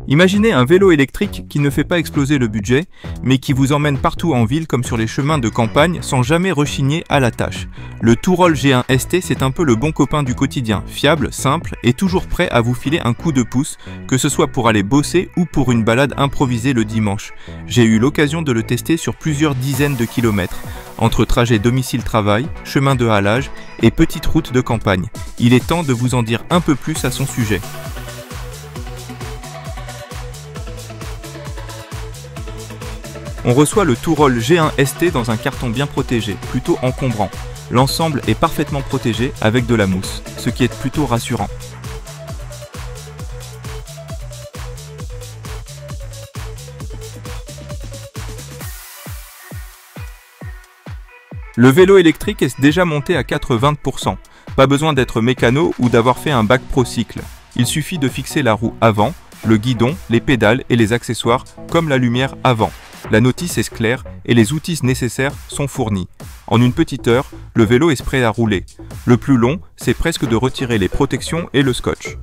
Imaginez un vélo électrique qui ne fait pas exploser le budget, mais qui vous emmène partout en ville comme sur les chemins de campagne sans jamais rechigner à la tâche. Le Touroll G1 ST, c'est un peu le bon copain du quotidien, fiable, simple et toujours prêt à vous filer un coup de pouce, que ce soit pour aller bosser ou pour une balade improvisée le dimanche. J'ai eu l'occasion de le tester sur plusieurs dizaines de kilomètres, entre trajets domicile-travail, chemin de halage et petites routes de campagne. Il est temps de vous en dire un peu plus à son sujet. On reçoit le Touroll G1 ST dans un carton bien protégé, plutôt encombrant. L'ensemble est parfaitement protégé avec de la mousse, ce qui est plutôt rassurant. Le vélo électrique est déjà monté à 80%. Pas besoin d'être mécano ou d'avoir fait un bac pro cycle. Il suffit de fixer la roue avant, le guidon, les pédales et les accessoires comme la lumière avant. La notice est claire et les outils nécessaires sont fournis. En une petite heure, le vélo est prêt à rouler. Le plus long, c'est presque de retirer les protections et le scotch.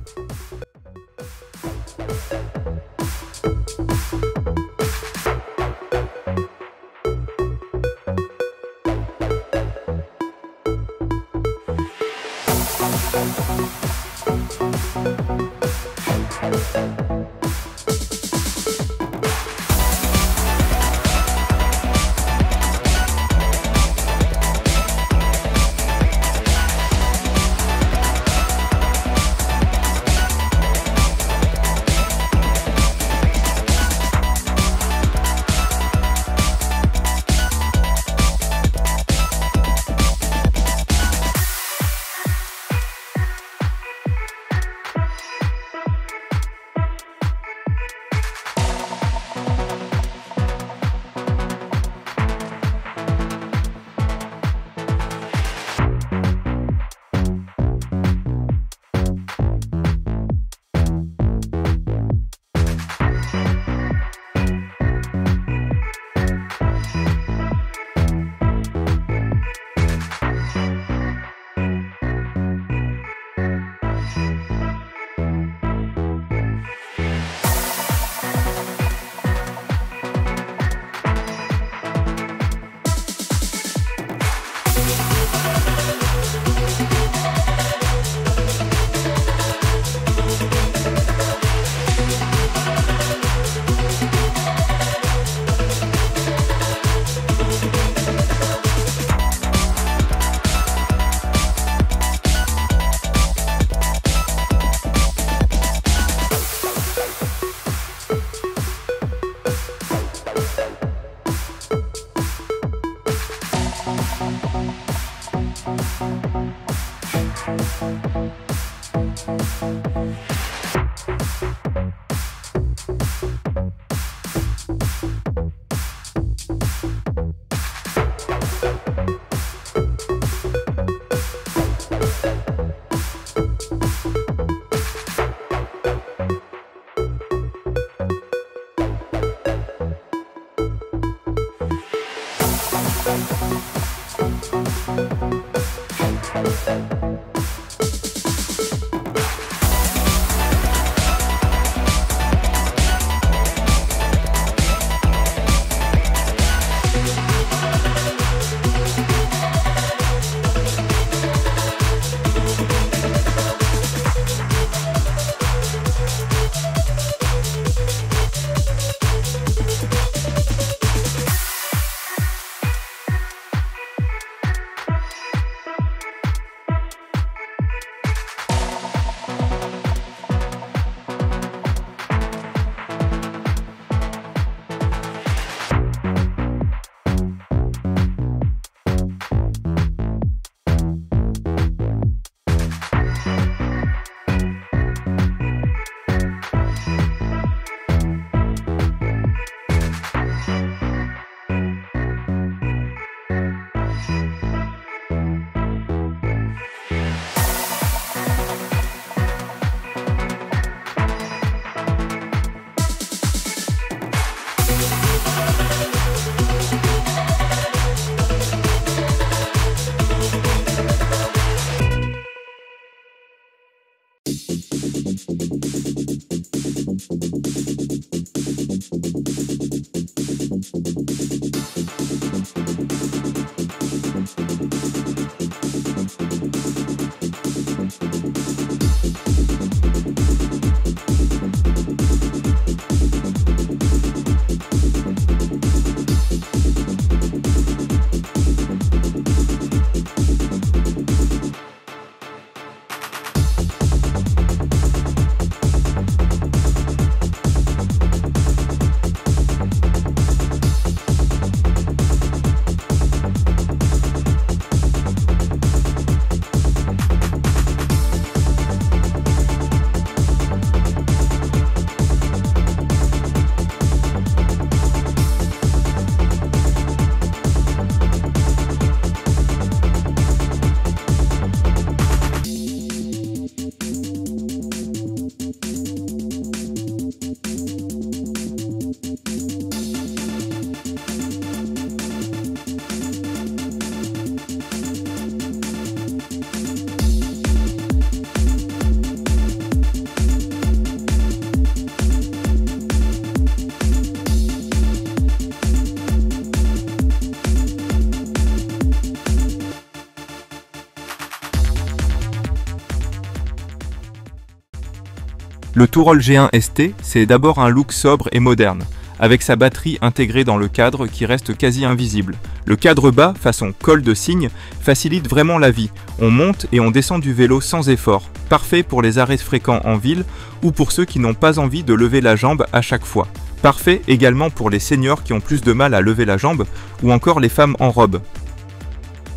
Le Tourol G1 ST, c'est d'abord un look sobre et moderne, avec sa batterie intégrée dans le cadre qui reste quasi invisible. Le cadre bas, façon col de cygne, facilite vraiment la vie. On monte et on descend du vélo sans effort, parfait pour les arrêts fréquents en ville ou pour ceux qui n'ont pas envie de lever la jambe à chaque fois. Parfait également pour les seniors qui ont plus de mal à lever la jambe ou encore les femmes en robe.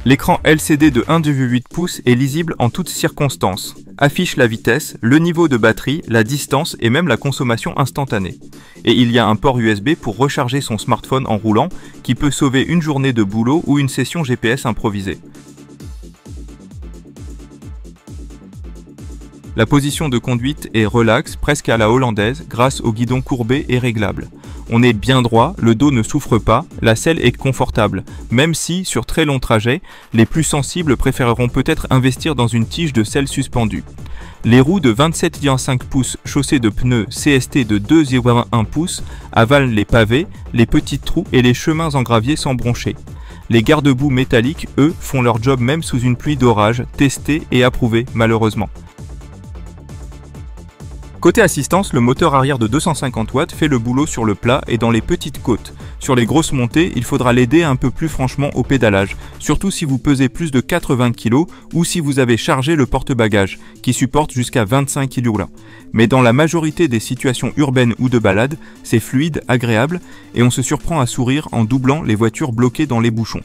L'écran LCD de 1,8 pouces est lisible en toutes circonstances. Affiche la vitesse, le niveau de batterie, la distance et même la consommation instantanée. Et il y a un port USB pour recharger son smartphone en roulant qui peut sauver une journée de boulot ou une session GPS improvisée. La position de conduite est relaxe, presque à la hollandaise, grâce au guidon courbé et réglable. On est bien droit, le dos ne souffre pas, la selle est confortable, même si, sur très longs trajets, les plus sensibles préféreront peut-être investir dans une tige de selle suspendue. Les roues de 27,5 pouces chaussées de pneus CST de 2,1 pouces avalent les pavés, les petits trous et les chemins en gravier sans broncher. Les garde-boue métalliques, eux, font leur job même sous une pluie d'orage, testée et approuvée malheureusement. Côté assistance, le moteur arrière de 250 watts fait le boulot sur le plat et dans les petites côtes. Sur les grosses montées, il faudra l'aider un peu plus franchement au pédalage, surtout si vous pesez plus de 80 kg ou si vous avez chargé le porte-bagages, qui supporte jusqu'à 25 kg. Mais dans la majorité des situations urbaines ou de balade, c'est fluide, agréable et on se surprend à sourire en doublant les voitures bloquées dans les bouchons.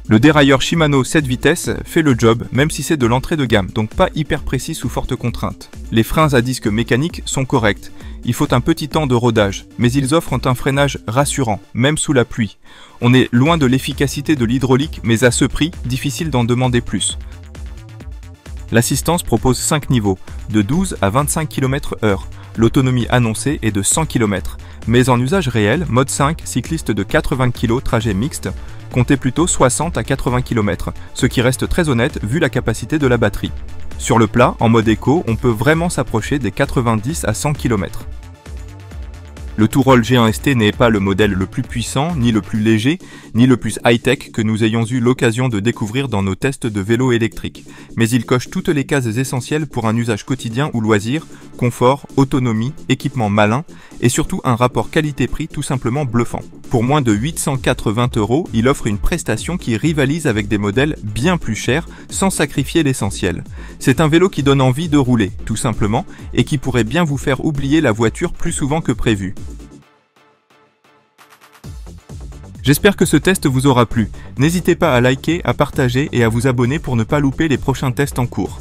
Le dérailleur Shimano 7 vitesses fait le job, même si c'est de l'entrée de gamme, donc pas hyper précis sous forte contrainte. Les freins à disque mécaniques sont corrects. Il faut un petit temps de rodage, mais ils offrent un freinage rassurant, même sous la pluie. On est loin de l'efficacité de l'hydraulique, mais à ce prix, difficile d'en demander plus. L'assistance propose 5 niveaux, de 12 à 25 km/h. L'autonomie annoncée est de 100 km. Mais en usage réel, mode 5, cycliste de 80 kg, trajet mixte, comptez plutôt 60 à 80 km, ce qui reste très honnête vu la capacité de la batterie. Sur le plat, en mode éco, on peut vraiment s'approcher des 90 à 100 km. Le Tourol G1 ST n'est pas le modèle le plus puissant, ni le plus léger, ni le plus high-tech que nous ayons eu l'occasion de découvrir dans nos tests de vélo électrique. Mais il coche toutes les cases essentielles pour un usage quotidien ou loisir, confort, autonomie, équipement malin et surtout un rapport qualité-prix tout simplement bluffant. Pour moins de 880 €, il offre une prestation qui rivalise avec des modèles bien plus chers sans sacrifier l'essentiel. C'est un vélo qui donne envie de rouler, tout simplement, et qui pourrait bien vous faire oublier la voiture plus souvent que prévu. J'espère que ce test vous aura plu. N'hésitez pas à liker, à partager et à vous abonner pour ne pas louper les prochains tests en cours.